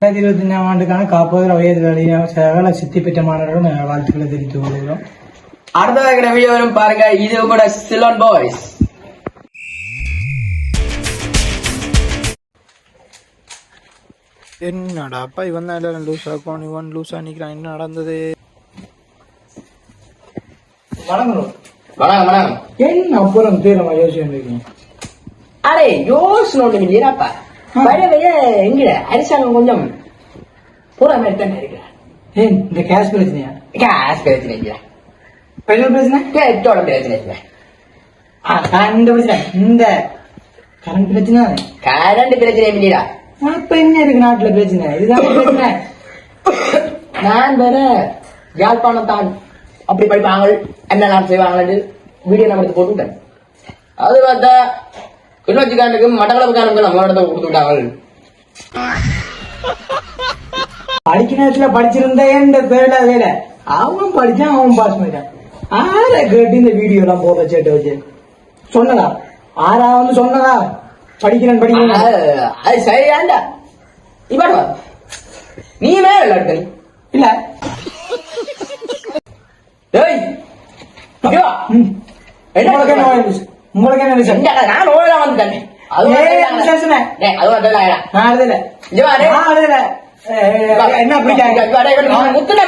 2025 ஆண்டுக்கான காப்போதர் வயது வேலையாக சித்தி பெற்ற மாணவர்களும் வாழ்த்துக்களை தெரிவித்துக் கொள்கிறோம். அடுத்த வீடியோ வரும் பாருங்க. இது கூட சிலோன் பாய்ஸ். என்னடா அப்பா இவன் தான் எல்லாரும் லூஸா கோன் இவன் லூஸா நிக்கிறான். என்ன நடந்தது? வணக்கம். வணக்கம். என்ன அப்புறம் தீரமா யோசிச்சு அரே யோசனை ஒண்ணு இல்லையாப்பா. வர எங்க அரசாங்கம் கொஞ்சம் பூரா மாதிரி தான் இருக்கிறார். இந்த கேஷ் பிரச்சனையா? கேஸ் பிரச்சனை இல்ல, பெட்ரோல் பிரச்சனை, பெட்ரோல் பிரச்சனை இல்ல, கரண்ட் பிரச்சனை, இந்த கரண்ட் பிரச்சனை, கரண்ட் பிரச்சனை இல்லையா. அப்ப என்ன இருக்கு நாட்டுல பிரச்சனை? இதுதான் பிரச்சனை. நான் வேற யாழ்ப்பாணம் தான் அப்படி படிப்பாங்க, என்னெல்லாம் செய்வாங்கன்னு வீடியோ நம்ம எடுத்து போட்டுவிட்டேன். அது பார்த்தா கிளர்ச்சிக்காரனுக்கும் மட்டக்களப்புக்காரனுக்கும் நம்ம இடத்த கொடுத்து விட்டாங்க. படிக்க நேரத்துல படிச்சிருந்தா எந்த வேலை அவன் படிச்சான், அவன் பாஸ் பண்ணிட்டான். ஆற கேட்டு இந்த வீடியோ எல்லாம் போட சேட்டு வச்சு சொன்னதா? ஆறா வந்து சொன்னதா படிக்கிறேன் படிக்கிறேன்? அது சரியாண்டா. இப்ப நீ மேல இல்ல இல்ல உங்களுக்கு என்ன விஷயம்? நான் ஓடலாம் வந்துட்டேன். என்ன முத்துன